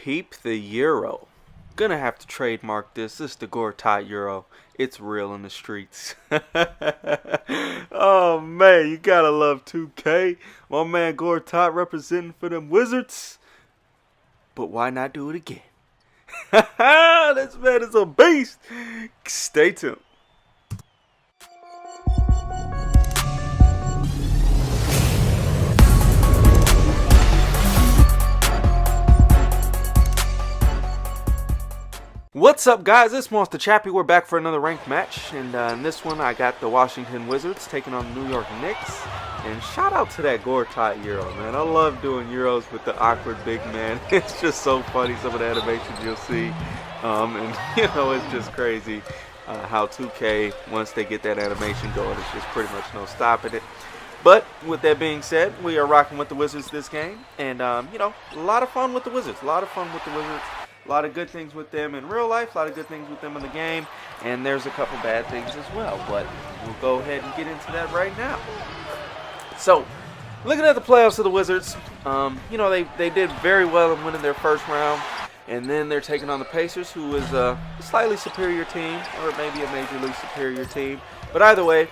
Peep the Euro. Gonna have to trademark this. This is the Gortat Euro. It's real in the streets. Oh man, you gotta love 2K. My man Gortat representing for them Wizards. But why not do it again? This man is a beast. Stay tuned. What's up, guys? It's Monster Chappie. We're back for another ranked match, and in this one I got the Washington Wizards taking on the New York Knicks. And shout out to that Gortat Euro, man. I love doing Euros with the awkward big man. It's just so funny, some of the animations you'll see, and you know, it's just crazy how 2K, once they get that animation going, it's just pretty much no stopping it. But with that being said, we are rocking with the Wizards this game, and you know, a lot of fun with the Wizards. A lot of good things with them in real life, a lot of good things with them in the game, and there's a couple bad things as well, but we'll go ahead and get into that right now. So, looking at the playoffs of the Wizards, you know, they did very well in winning their first round, and then they're taking on the Pacers, who is a slightly superior team, or maybe a majorly superior team, but either way,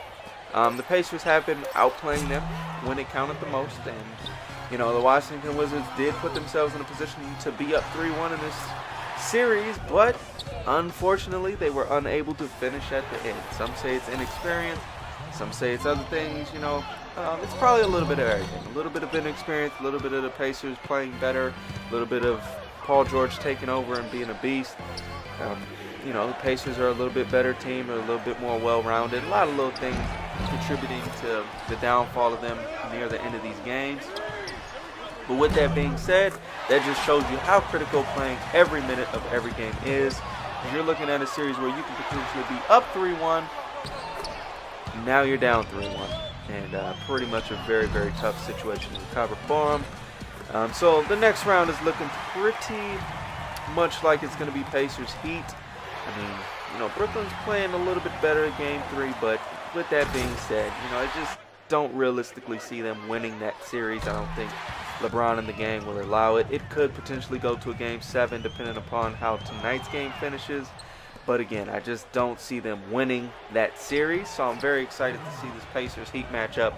the Pacers have been outplaying them when it counted the most, and you know, the Washington Wizards did put themselves in a position to be up 3-1 in this series, but unfortunately they were unable to finish at the end. Some say it's inexperience, some say it's other things, you know. It's probably a little bit of everything. A little bit of inexperience, a little bit of the Pacers playing better, a little bit of Paul George taking over and being a beast. You know, the Pacers are a little bit better team, a little bit more well-rounded. A lot of little things contributing to the downfall of them near the end of these games. But with that being said, that just shows you how critical playing every minute of every game is. You're looking at a series where you can potentially be up 3-1, now you're down 3-1. And pretty much a very, very tough situation to recover for them. So the next round is looking pretty much like it's going to be Pacers Heat. I mean, you know, Brooklyn's playing a little bit better in Game 3, but with that being said, you know, I just don't realistically see them winning that series. I don't think LeBron in the game will allow it. It could potentially go to a Game 7 depending upon how tonight's game finishes. But again, I just don't see them winning that series. So I'm very excited to see this Pacers-Heat matchup.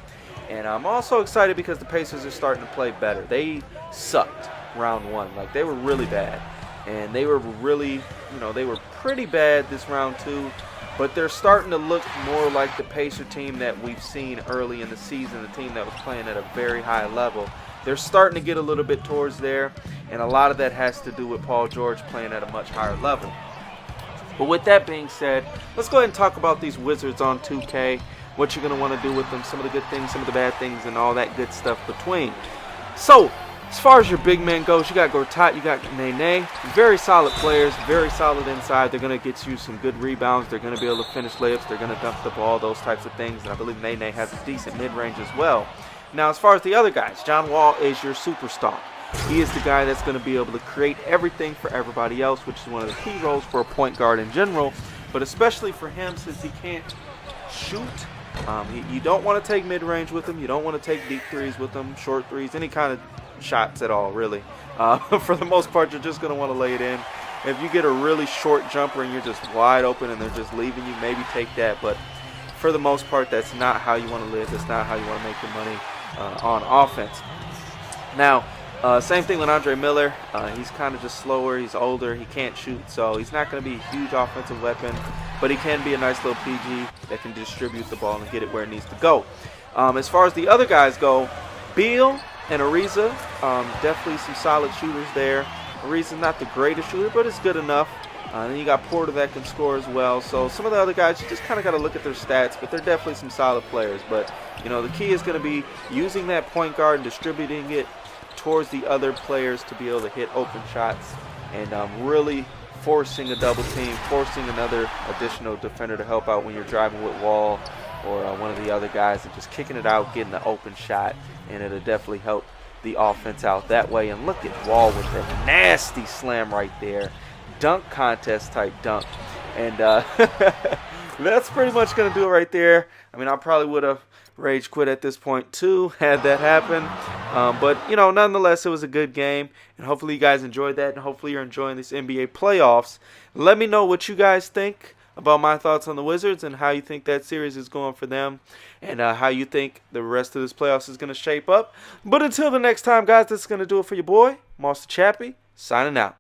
And I'm also excited because the Pacers are starting to play better. They sucked round one. Like, they were really bad. And they were really, you know, they were pretty bad this round two. But they're starting to look more like the Pacer team that we've seen early in the season, the team that was playing at a very high level. They're starting to get a little bit towards there, and a lot of that has to do with Paul George playing at a much higher level. But with that being said, let's go ahead and talk about these Wizards on 2K, what you're going to want to do with them, some of the good things, some of the bad things, and all that good stuff between. So, as far as your big man goes, you got Gortat, you got Nene. Very solid players, very solid inside. They're going to get you some good rebounds. They're going to be able to finish layups. They're going to dunk the ball, those types of things. And I believe Nene has a decent mid-range as well. Now, as far as the other guys, John Wall is your superstar. He is the guy that's going to be able to create everything for everybody else, which is one of the key roles for a point guard in general. But especially for him, since he can't shoot, you don't want to take mid-range with him. You don't want to take deep threes with him, short threes, any kind of shots at all, really. For the most part, you're just going to want to lay it in. If you get a really short jumper and you're just wide open and they're just leaving you, maybe take that. But for the most part, that's not how you want to live. That's not how you want to make your money on offense. Now, same thing with Andre Miller. He's kind of just slower. He's older. He can't shoot, so he's not going to be a huge offensive weapon. But he can be a nice little PG that can distribute the ball and get it where it needs to go. As far as the other guys go, Beal and Ariza, definitely some solid shooters there. Ariza's not the greatest shooter, but it's good enough. And then you got Porter that can score as well. So some of the other guys, you just kind of got to look at their stats, but they're definitely some solid players. But, you know, the key is going to be using that point guard and distributing it towards the other players to be able to hit open shots and really forcing a double team, forcing another additional defender to help out when you're driving with Wall or one of the other guys and just kicking it out, getting the open shot, and it'll definitely help the offense out that way. And look at Wall with that nasty slam right there. Dunk contest type dunk. And that's pretty much going to do it right there. I mean, I probably would have rage quit at this point too had that happen. But, nonetheless, it was a good game. And hopefully you guys enjoyed that. And hopefully you're enjoying these NBA playoffs. Let me know what you guys think about my thoughts on the Wizards and how you think that series is going for them. And how you think the rest of this playoffs is going to shape up. But until the next time, guys, this is going to do it for your boy, Master Chappie, signing out.